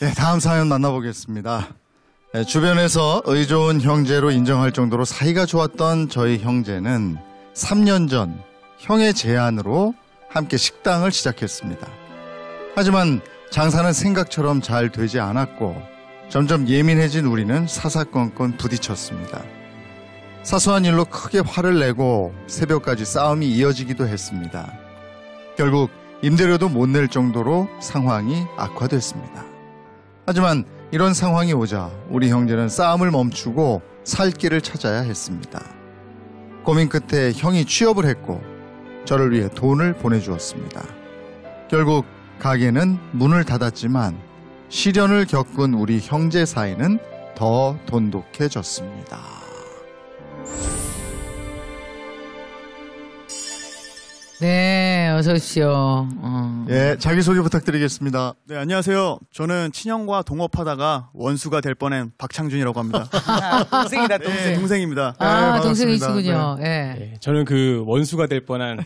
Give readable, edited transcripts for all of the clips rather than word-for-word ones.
네, 다음 사연 만나보겠습니다. 네, 주변에서 의좋은 형제로 인정할 정도로 사이가 좋았던 저희 형제는 3년 전 형의 제안으로 함께 식당을 시작했습니다. 하지만 장사는 생각처럼 잘 되지 않았고 점점 예민해진 우리는 사사건건 부딪혔습니다. 사소한 일로 크게 화를 내고 새벽까지 싸움이 이어지기도 했습니다. 결국 임대료도 못 낼 정도로 상황이 악화됐습니다. 하지만 이런 상황이 오자 우리 형제는 싸움을 멈추고 살 길을 찾아야 했습니다. 고민 끝에 형이 취업을 했고 저를 위해 돈을 보내주었습니다. 결국 가게는 문을 닫았지만 시련을 겪은 우리 형제 사이는 더 돈독해졌습니다. 네, 어서 오십시오. 예, 자기소개 부탁드리겠습니다. 네, 안녕하세요. 저는 친형과 동업하다가 원수가 될 뻔한 박창준이라고 합니다. 동생이다, 동생. 네, 동생입니다. 아, 네, 동생이시군요. 예. 네, 저는 그 원수가 될 뻔한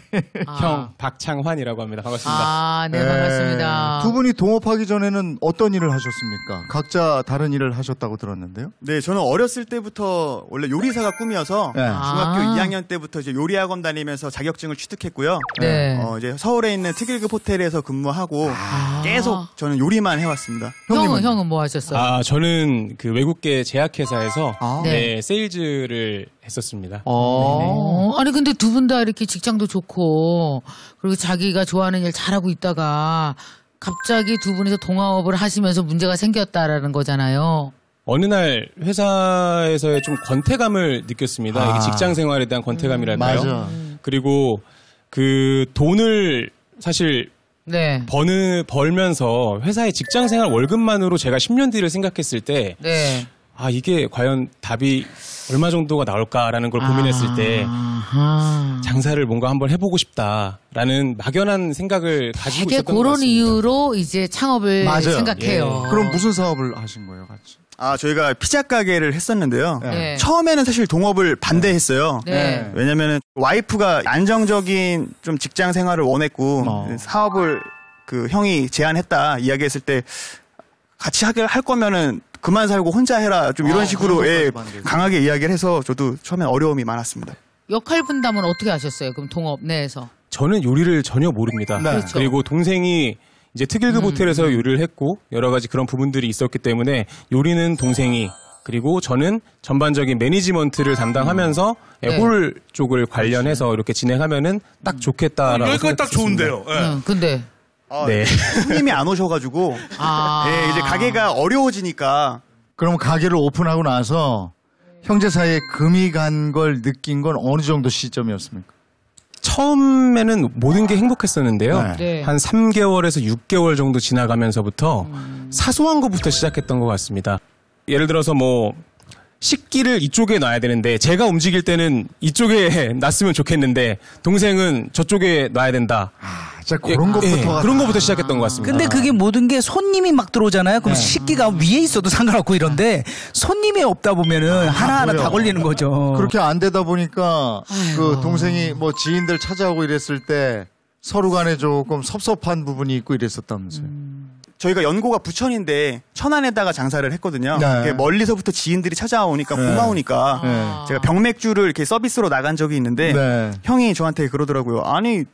형 박창환이라고 합니다. 반갑습니다. 아, 네, 반갑습니다. 두 분이 동업하기 전에는 어떤 일을 하셨습니까? 각자 다른 일을 하셨다고 들었는데요. 네, 저는 어렸을 때부터 원래 요리사가 꿈이어서 네. 중학교 아. 2학년 때부터 이제 요리학원 다니면서 자격증을 취득했고요. 네. 이제 서울에 있는 특일급 호텔에서 근무하고 계속 저는 요리만 해왔습니다. 형은 뭐 하셨어요? 아, 저는 그 외국계 제약회사에서 네. 네, 세일즈를 했었습니다. 아니 근데 두 분 다 이렇게 직장도 좋고 그리고 자기가 좋아하는 일 잘하고 있다가 갑자기 두 분이서 동업을 하시면서 문제가 생겼다라는 거잖아요. 어느 날 회사에서의 좀 권태감을 느꼈습니다. 이게 직장 생활에 대한 권태감이랄까요? 맞아. 그리고 그 돈을 사실 네. 벌면서 회사의 직장 생활 월급만으로 제가 10년 뒤를 생각했을 때 네. 아, 이게 과연 답이 얼마 정도가 나올까라는 걸 고민했을 때 장사를 뭔가 한번 해보고 싶다라는 막연한 생각을 가지고 되게 있었던 것 그런 같습니다. 이유로 이제 창업을 맞아요. 생각해요. 예. 그럼 무슨 사업을 하신 거예요, 같이? 저희가 피자 가게를 했었는데요. 네. 처음에는 사실 동업을 반대했어요. 네. 왜냐면은 와이프가 안정적인 좀 직장 생활을 원했고 사업을 그 형이 제안했다 이야기했을 때 같이 할 거면은 그만 살고 혼자 해라 좀 이런 식으로 그런 것까지 강하게 이야기를 해서 저도 처음엔 어려움이 많았습니다. 역할 분담은 어떻게 하셨어요? 그럼 동업 내에서. 저는 요리를 전혀 모릅니다. 네. 그렇죠. 그리고 동생이 이제 특일급 호텔에서 요리를 했고 여러 가지 그런 부분들이 있었기 때문에 요리는 동생이 그리고 저는 전반적인 매니지먼트를 담당하면서 네. 홀 쪽을 관련해서 이렇게 진행하면은 딱 좋겠다라고 여기까지 딱 생각했습니다. 좋은데요. 예. 근데 네. 손님이 안 오셔가지고 이제 가게가 어려워지니까 그럼 가게를 오픈하고 나서 형제 사이에 금이 간 걸 느낀 건 어느 정도 시점이었습니까? 처음에는 모든 게 행복했었는데요. 네. 네. 한 3개월에서 6개월 정도 지나가면서부터 사소한 것부터 시작했던 것 같습니다. 예를 들어서 뭐 식기를 이쪽에 놔야 되는데 제가 움직일 때는 이쪽에 놨으면 좋겠는데 동생은 저쪽에 놔야 된다. 진짜 그런 것부터. 그런 것부터 시작했던 것 같습니다. 근데 그게 모든 게 손님이 막 들어오잖아요. 그럼 식기가 위에 있어도 상관없고 이런데 손님이 없다 보면은 하나하나 그래요. 다 걸리는 거죠. 그렇게 안 되다 보니까 그 동생이 뭐 지인들 찾아오고 이랬을 때 서로 간에 조금 섭섭한 부분이 있고 이랬었다면서요. 저희가 연고가 부천인데 천안에다가 장사를 했거든요. 네. 이렇게 멀리서부터 지인들이 찾아오니까 네. 고마우니까 네. 제가 병맥주를 이렇게 서비스로 나간 적이 있는데 네. 형이 저한테 그러더라고요. 아니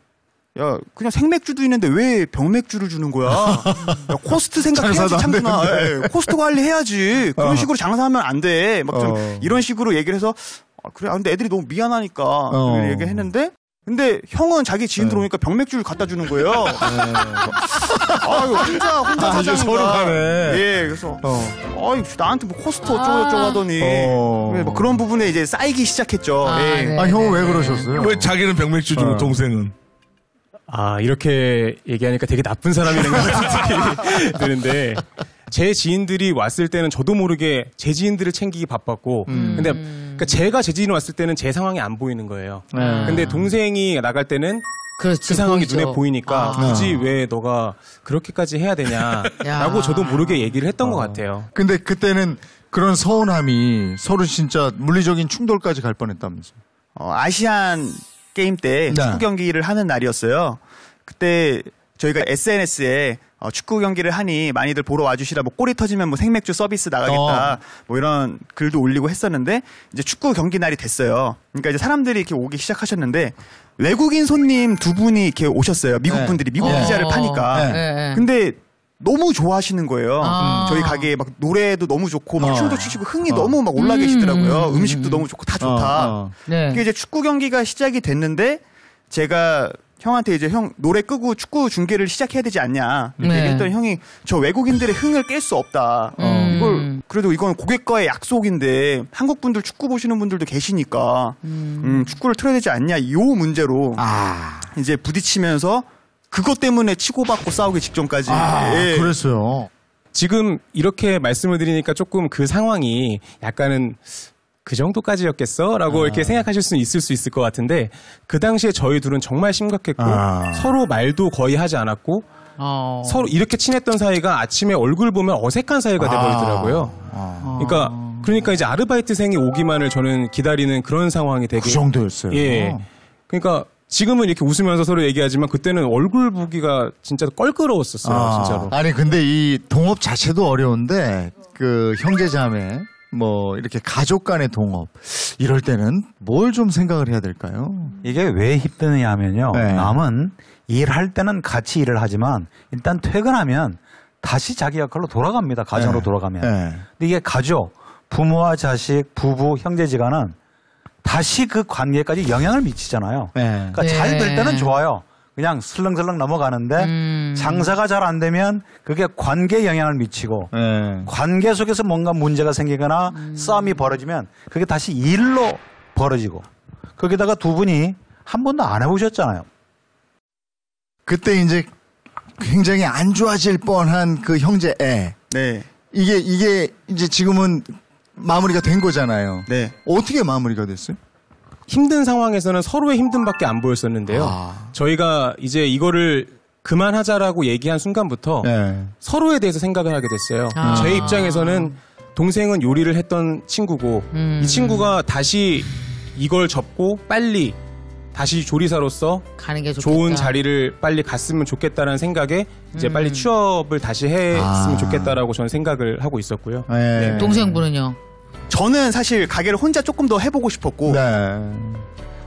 야 그냥 생맥주도 있는데 왜 병맥주를 주는 거야? 야, 코스트 생각해야지 장사도 안 참준아. 예, 코스트 관리해야지. 그런 식으로 장사하면 안 돼. 막 좀 이런 식으로 얘기를 해서 그래. 근데 애들이 너무 미안하니까 이렇게 얘기를 했는데 근데 형은 자기 지인 들어오니까 병맥주를 갖다 주는 거예요. 혼자 사장인가. 서로 가네. 예, 그래서 나한테 뭐 코스트 어쩌고 하더니 뭐 그런 부분에 이제 쌓이기 시작했죠. 예. 네. 형은 왜 그러셨어요? 왜 자기는 병맥주 주고 동생은? 아, 이렇게 얘기하니까 되게 나쁜 사람이라는 생각이 드는데 제 지인들이 왔을 때는 저도 모르게 제 지인들을 챙기기 바빴고 근데 그러니까 제가 제 지인이 왔을 때는 제 상황이 안 보이는 거예요. 근데 동생이 나갈 때는 그렇지, 그 상황이 보이죠. 눈에 보이니까 굳이 왜 너가 그렇게까지 해야 되냐라고 저도 모르게 얘기를 했던 것 같아요. 근데 그때는 그런 서운함이 서로 진짜 물리적인 충돌까지 갈 뻔했다면서요. 아시안 게임 때 축구 경기를 하는 날이었어요. 그때 저희가 SNS에 축구 경기를 하니 많이들 보러 와주시라, 뭐 골이 터지면 뭐 생맥주 서비스 나가겠다, 뭐 이런 글도 올리고 했었는데 이제 축구 경기 날이 됐어요. 그러니까 이제 사람들이 이렇게 오기 시작하셨는데 외국인 손님 두 분이 이렇게 오셨어요. 미국 분들이 미국 피자를 파니까. 근데 너무 좋아하시는 거예요. 저희 가게에 막 노래도 너무 좋고 막 춤도 추시고 흥이 너무 막 올라 계시더라고요. 음식도 너무 좋고 다 좋다. 그게 이제 축구 경기가 시작이 됐는데 제가 형한테 이제 형 노래 끄고 축구 중계를 시작해야 되지 않냐 이렇게 얘기했더니 형이 저 외국인들의 흥을 깰 수 없다. 그래도 이건 고객과의 약속인데 한국 분들 축구 보시는 분들도 계시니까 축구를 틀어야 되지 않냐 이 문제로 이제 부딪히면서 그것 때문에 치고받고 싸우기 직전까지. 예. 그랬어요. 지금 이렇게 말씀을 드리니까 조금 그 상황이 약간은 그 정도까지였겠어? 라고 이렇게 생각하실 수는 있을 수 있을 것 같은데 그 당시에 저희 둘은 정말 심각했고 서로 말도 거의 하지 않았고 서로 이렇게 친했던 사이가 아침에 얼굴 보면 어색한 사이가 돼버리더라고요. 그러니까 이제 아르바이트생이 오기만을 저는 기다리는 그런 상황이 되게. 그 정도였어요. 예. 그러니까 지금은 이렇게 웃으면서 서로 얘기하지만 그때는 얼굴 보기가 진짜 껄끄러웠었어요. 진짜로. 아니 근데 이 동업 자체도 어려운데 그 형제자매 뭐 이렇게 가족 간의 동업 이럴 때는 뭘 좀 생각을 해야 될까요? 이게 왜 힘드냐 하면요. 네. 남은 일할 때는 같이 일을 하지만 일단 퇴근하면 다시 자기 역할로 돌아갑니다. 가정으로 돌아가면. 근데 이게 가족, 부모와 자식, 부부, 형제지간은 다시 그 관계까지 영향을 미치잖아요. 그러니까 잘 될 때는 좋아요. 그냥 슬렁슬렁 넘어가는데 장사가 잘 안 되면 그게 관계에 영향을 미치고 관계 속에서 뭔가 문제가 생기거나 싸움이 벌어지면 그게 다시 일로 벌어지고 거기다가 두 분이 한 번도 안 해보셨잖아요. 그때 이제 굉장히 안 좋아질 뻔한 그 형제 애. 네. 이게 이제 지금은 마무리가 된 거잖아요. 네. 어떻게 마무리가 됐어요? 힘든 상황에서는 서로의 힘듦밖에 안 보였었는데요. 저희가 이제 이거를 그만하자라고 얘기한 순간부터 서로에 대해서 생각을 하게 됐어요. 제 입장에서는 동생은 요리를 했던 친구고 이 친구가 다시 이걸 접고 빨리 다시 조리사로서 가는 게 좋겠다. 좋은 자리를 빨리 갔으면 좋겠다라는 생각에 이제 빨리 취업을 다시 했으면 좋겠다라고 저는 생각을 하고 있었고요. 네. 동생분은요? 저는 사실 가게를 혼자 조금 더 해보고 싶었고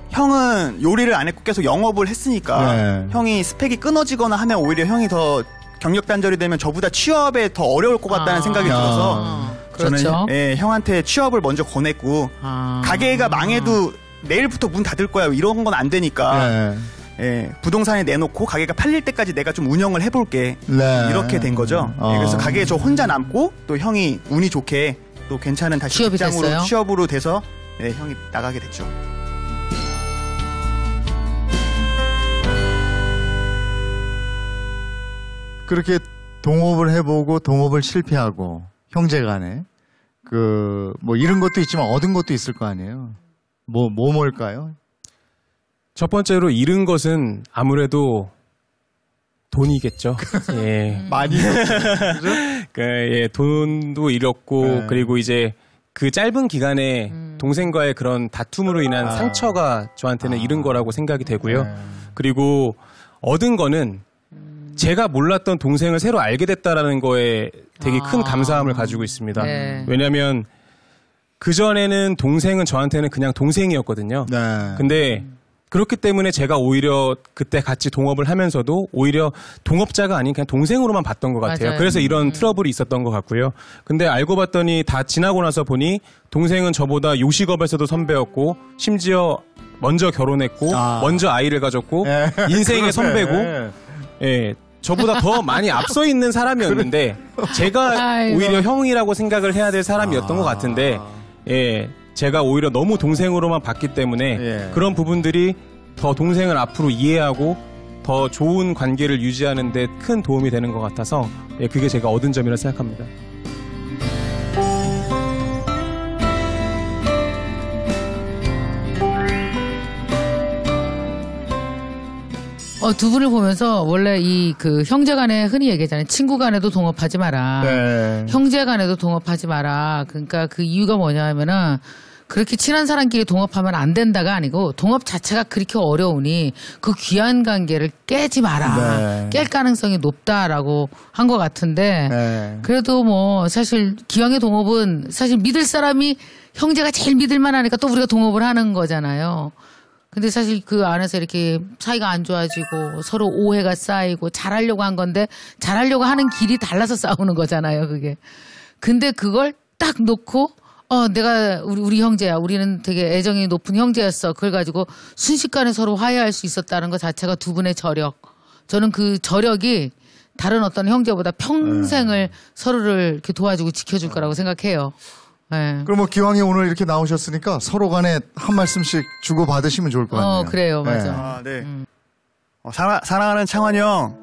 형은 요리를 안 했고 계속 영업을 했으니까 형이 스펙이 끊어지거나 하면 오히려 형이 더 경력 단절이 되면 저보다 취업에 더 어려울 것 같다는 생각이 들어서 저는 그렇죠. 형한테 취업을 먼저 권했고 가게가 망해도 내일부터 문 닫을 거야 이런 건 안 되니까 부동산에 내놓고 가게가 팔릴 때까지 내가 좀 운영을 해볼게 이렇게 된 거죠. 그래서 가게에 저 혼자 남고 또 형이 운이 좋게 또 괜찮은 다시 취업이 직장으로 됐어요? 취업으로 돼서 형이 나가게 됐죠. 그렇게 동업을 해보고 동업을 실패하고 형제간에 그 뭐 이런 것도 있지만 얻은 것도 있을 거 아니에요. 뭘까요? 첫 번째로 잃은 것은 아무래도 돈이겠죠. 예. 많이 그죠? 예, 돈도 잃었고 그리고 이제 그 짧은 기간에 동생과의 그런 다툼으로 인한 상처가 저한테는 잃은 거라고 생각이 되고요. 그리고 얻은 거는 제가 몰랐던 동생을 새로 알게 됐다라는 거에 되게 큰 감사함을 가지고 있습니다. 왜냐하면 그전에는 동생은 저한테는 그냥 동생이었거든요. 근데 그렇기 때문에 제가 오히려 그때 같이 동업을 하면서도 오히려 동업자가 아닌 그냥 동생으로만 봤던 것 같아요. 맞아요. 그래서 이런 트러블이 있었던 것 같고요. 근데 알고 봤더니 다 지나고 나서 보니 동생은 저보다 요식업에서도 선배였고 심지어 먼저 결혼했고 먼저 아이를 가졌고 인생의 선배고 저보다 더 많이 앞서 있는 사람이었는데 제가 오히려 형이라고 생각을 해야 될 사람이었던 것 같은데 제가 오히려 너무 동생으로만 봤기 때문에 그런 부분들이 더 동생을 앞으로 이해하고 더 좋은 관계를 유지하는 데 큰 도움이 되는 것 같아서 그게 제가 얻은 점이라 생각합니다. 두 분을 보면서 원래 이 그 형제간에 흔히 얘기하잖아요. 친구간에도 동업하지 마라. 형제간에도 동업하지 마라. 그러니까 그 이유가 뭐냐면은 그렇게 친한 사람끼리 동업하면 안 된다가 아니고 동업 자체가 그렇게 어려우니 그 귀한 관계를 깨지 마라. 네. 깰 가능성이 높다라고 한 것 같은데 네. 그래도 뭐 사실 기왕의 동업은 사실 믿을 사람이 형제가 제일 믿을 만하니까 또 우리가 동업을 하는 거잖아요. 근데 사실 그 안에서 이렇게 사이가 안 좋아지고 서로 오해가 쌓이고 잘하려고 한 건데 잘하려고 하는 길이 달라서 싸우는 거잖아요, 그게. 근데 그걸 딱 놓고 내가 우리 형제야. 우리는 되게 애정이 높은 형제였어. 그걸 가지고 순식간에 서로 화해할 수 있었다는 것 자체가 두 분의 저력. 저는 그 저력이 다른 어떤 형제보다 평생을 서로를 이렇게 도와주고 지켜줄 거라고 생각해요. 네. 그럼 뭐 기왕에 오늘 이렇게 나오셨으니까 서로 간에 한 말씀씩 주고 받으시면 좋을 것 같네요. 그래요, 맞아. 아, 네. 사랑하는 창환이 형,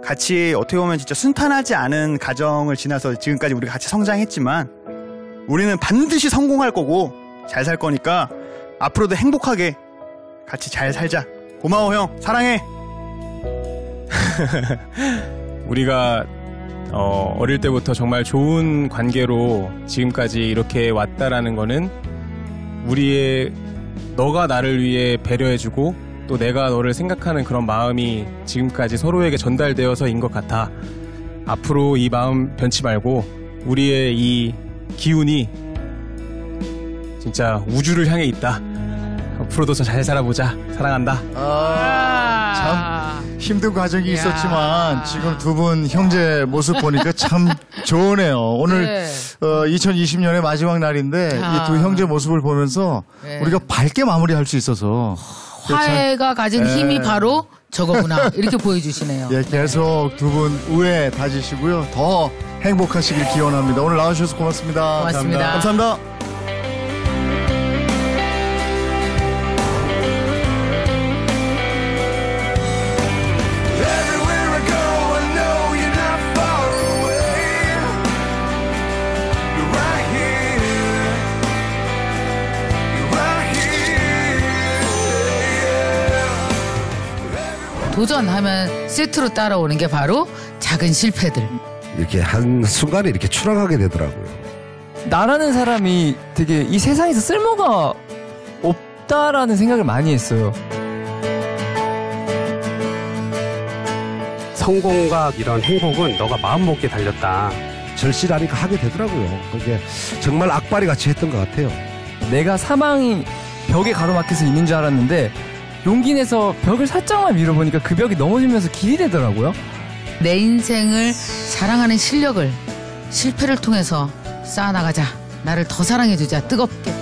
같이 어떻게 보면 진짜 순탄하지 않은 가정을 지나서 지금까지 우리가 같이 성장했지만 우리는 반드시 성공할 거고 잘 살 거니까 앞으로도 행복하게 같이 잘 살자. 고마워 형, 사랑해. 우리가 어릴 때부터 정말 좋은 관계로 지금까지 이렇게 왔다라는 거는 너가 나를 위해 배려해주고 또 내가 너를 생각하는 그런 마음이 지금까지 서로에게 전달되어서인 것 같아. 앞으로 이 마음 변치 말고 우리의 이 기운이 진짜 우주를 향해 있다. 앞으로도 더 잘 살아보자. 사랑한다. 참 힘든 과정이 있었지만 지금 두 분 형제 모습 보니까 참 좋으네요. 오늘 네. 2020년의 마지막 날인데 이 두 형제 모습을 보면서 네. 우리가 밝게 마무리할 수 있어서 화해가 가진 힘이 바로 저거구나. 이렇게 보여주시네요. 예, 계속 두 분 우애 다지시고요. 더 행복하시길 기원합니다. 오늘 나와주셔서 고맙습니다. 고맙습니다. 감사합니다. 도전하면 세트로 따라오는 게 바로 작은 실패들. 이렇게 한 순간에 이렇게 추락하게 되더라고요. 나라는 사람이 되게 이 세상에서 쓸모가 없다라는 생각을 많이 했어요. 성공과 이런 행복은 너가 마음먹기에 달렸다. 절실하니까 하게 되더라고요. 그게 정말 악바리 같이 했던 것 같아요. 내가 사망이 벽에 가로막혀서 있는 줄 알았는데 용기 내서 벽을 살짝만 밀어보니까 그 벽이 넘어지면서 길이 되더라고요. 내 인생을 사랑하는 실력을 실패를 통해서 쌓아나가자. 나를 더 사랑해주자. 뜨겁게.